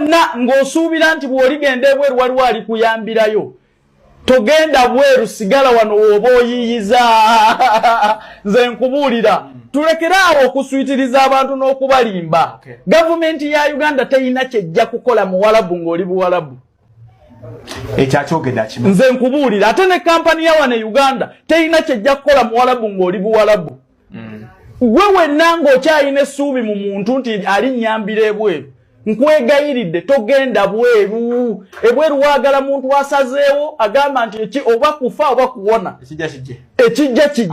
wonna ng'osuubira nti bw'oligenda ebweru waliwo alikuyambirayo. Togenda bweru, sigala wano oba oyiyiza. Nze nkubuulira. Tulekeraawo okuswitiriza abantu n'okubalimba. Gavumenti ya Uganda teyina kyejja kukola Muwarabu ng'oli Buwarabu. Ekyakyogedde kimu. Nze nkubuulira. Ate ne kampani ya wano Uganda teyina kyejja kukola Muwarabu ng'oli Buwarabu. Gwe wenna ng'okyalina essuubi mu muntu nti alinnyambira ebweru. Nkwegayiridde togenda bweru. Ebweru waagala muntu asazeewo agamba nti oba kufa oba kuwona. Ekijja kijje.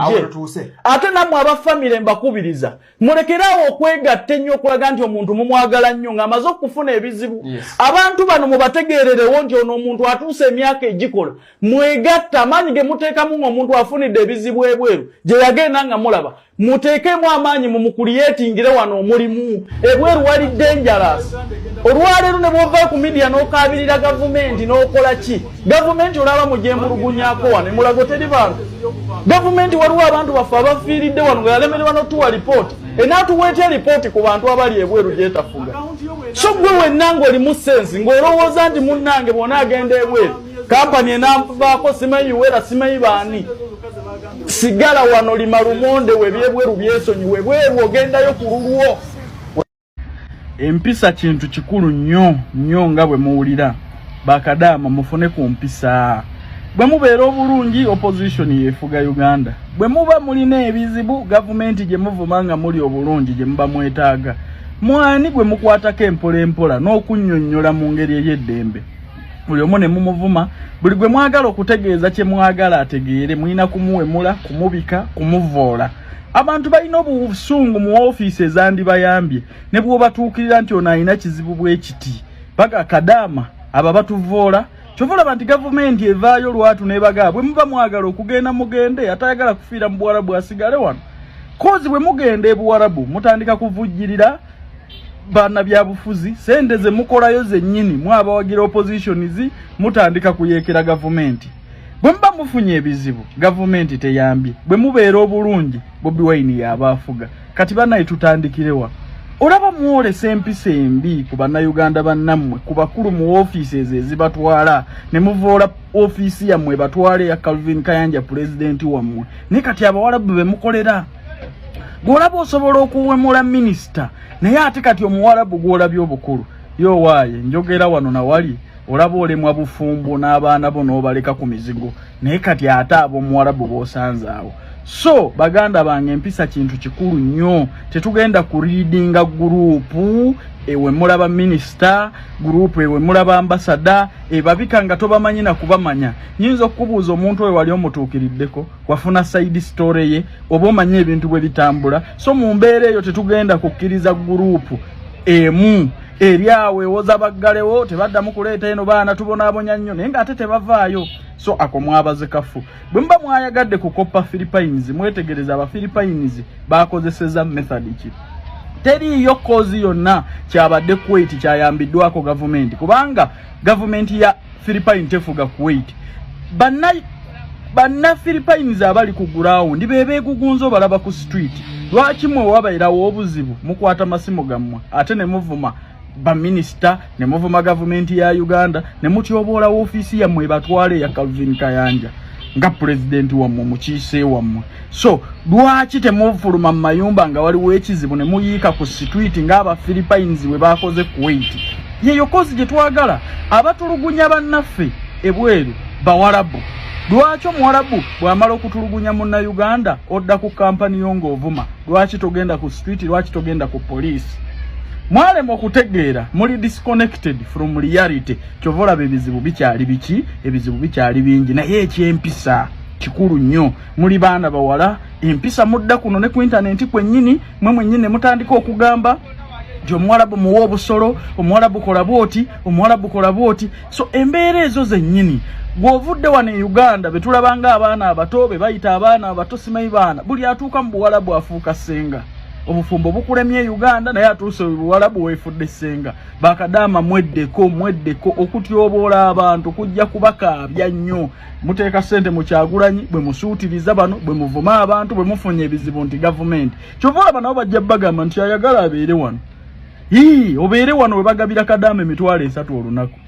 Ate nammwe abafamire mbakubiriza. Mulekeraawo okwegatta ennyo okulaga nti omuntu mumwagala nnyo ng'amaze okufuna ebizibu. Abantu bano mubategeererewo nti ono omuntu atuuse emyaka egikola. Mwegatta amaanyi ge muteekamu ng'omuntu afunidde ebizibu ebweru. Gye yagenda nga mulaba. Muteekemu amaanyi mumukuliyetingire wano omulimu. Ebweru wali dangerous. Olwaleero ne bw'ova ku media n'okabirira gavumenti n'okola ki? Gavumenti olaba mugyemulugunyaako wano emulago teri bantu. Gavumenti waliwo abantu baffe abafiiridde wano nga yalemererwa n'otuwa lipooti. Enaatuweeta lipooti ku bantu abali ebweru gyetafuga. So gwe wenna ng'olimu sensi ng'olowooza nti munnange bw'ona agenda ebweru. Kampani enanvaako simanyi wera simanyi baani. Sigala wano lima lumonde webyebweru byesonyiwe bweru ogendayo ku lulwo. Empisa kintu kikulu nnyo nga bwe muwulira. Bakadama mufune ku mpisa. Bwe mubeera obulungi opposition yefuga Uganda. Bwe muba mulina ebizibu gavumenti gye muvuma nga muli obulungi gye muba mwetaaga. Mwani gwe mukwatako empola n'okunnyonnyola mu ngeri ey'eddembe. Buli omu ne mumuvuma, buli gwe mwagala okutegeeza kye mwagala ategeere, mulina kumuwemula, kumubika, kumuvoola. Abantu balina obusungu mu ofiisi ezandibayambye ne bw'obatuukirira nti ono alina kizibu bwe kiti. Paka Kadama aba batuvoola. Kyovula nti gavumenti evaayo lwatu n'ebagaa bwe muba mwagala okugenda mugende atayagala kufiira mu Buwarabu asigale wano. Kozi bwe mugenda e Buwarabu mutandika kuvujjirira bana byabufuzi sente ze mukolayo zennyini mwabawagira oppositions mutandika kuyeekera gavumenti. Bwe mba mufunye ebizibu gavumenti teyambye. Bwe mubeera obulungi Bobi Wine yabaafuga. Kati banayi tutandikirewa. Olaba muwolesa empisa embi ku bannayuganda bannammwe ku bakulu mu offices ezibatwala ne muvoola office yammwe batwale ya Calvin Kayanja president wammwe. Ne kati Abawarabu be mukolera. Gwolaba osobola okuwemula minisita naye ate kati Omuwarabu gwolabye obukulu. Yo waaye njogera wano na wali olaba olemwa bufumbo n'abaana bo n'obaleka ku mizigo naye kati ate ab'Omuwarabu b'osanzaawo. So baganda bange empisa kintu kikulu nnyo. Tetugenda ku readinga gurupu ewe mulaba minister gurupu ewe mulaba ambassador babika nga tobamanyi na kubamanya. Nyinza okubuuza omuntu oyo wali omutuukiriddeko wafuna side story ye oba omanye ebintu bwe bitambula. So mu mbeera eyo tetugenda kukkiriza gurupu emu eriawe woza baggalewo tebaddamu kuleeta eno baana tubonaabonya nnyo naye ng'ate tebavaayo. So ako mwabaze kafu. Bwe mba mwayagadde kukopa Philippines mwetegereza aba Philippines bakozeseza method ki. Teriyo kozi yonna kyabadde Kuwait kyayambiddwako gavumenti kubanga gavumenti ya Philippines tefuga Kuwait. Banna Philippines abali ku ground bebeegugunzo balaba ku street. Lwaki mwe wabairawo obuzibu mukwata masimu gammwe ate ne muvuma ba minister ne muvuma gavumenti ya Uganda ne mutyobola office ya mwe batwale ya Calvin Kayanja nga president wammwe mukiise wammwe. So lwaki temufuluma mayumba nga waliwo ekizibu ne muyiika ku street ng'aba Philippines we bakoze Kuwait. Yeyo kozi gye twagala abatulugunya bannaffe ebweru Bawarabu. Lwaki Omuwarabu bw'amala okutulugunya munna Uganda odda ku kampani y'ong'ovuma? Lwaki togenda ku street? Lwaki togenda ku police? Mwalema okutegeera muli disconnected from reality. Kyovola ebizibu bikyali biki? Ebizibu bikyali bingi naye ekyempisa kikulu nnyo. Muli baana bawala empisa mudda kuno ne ku internet kwennyini mwe mwennyini mutandika okugamba nti Omuwarabu muwa obusolo, Omuwarabu kola bwoti, Omuwarabu kola bwoti. So embeera ezo zennyini gw'ovudde wano e Uganda betulabanga abaana abato be bayita abaana abato simanyi baana buli atuuka mu Buwarabu afuuka ssenga. Obufumbo bukulemye Uganda naye atuuse Buwarabu weefudde ssenga. Bakadama mweddeko okutyoboola abantu kujja kubakaabya nnyo. Muteeka ssente mu Kyagulanyi bwe musuutiriza bano bwe muvuma abantu bwe mufunye ebizibu nti gavumenti. Kyova olaba nabo bajja bagamba nti ayagala abeere wano. obeere wano we bagabira Kadama emitwalo 3 olunaku.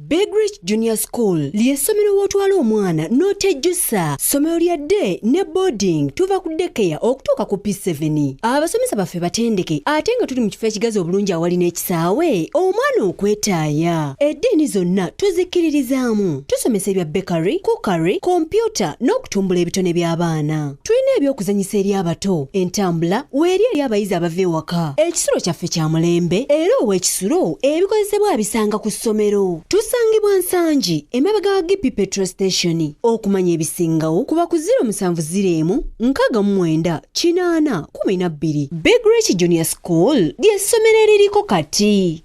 Big Rich Junior School ly'essomero w'otwala omwana n'otejjusa. Ssomero lya day ne boarding tuva ku daycare okutuuka ku P7. Abasomesa baffe batendeke ate nga tuli mu kifo ekigazi obulungi awali n'ekisaawe omwana okwetaaya. Eddiini zonna tuzikkiririzaamu. Tusomesa ebya bakery, cookery, kompyuta n'okutumbula ebitone by'abaana. Tulina ebyokuzanyisa eri abato, entambula weeri eri abayizi abava ewaka. Ekisulo kyaffe kya mulembe era ow'ekisulo ebikozesebwa abisanga ku ssomero. Tusangibwa Nsangi emabega wa Gipi petrol station. Okumanya ebisingawo kuba ku 0701 69 8 12. Big Rich Junior School ly'essomero eririko kati.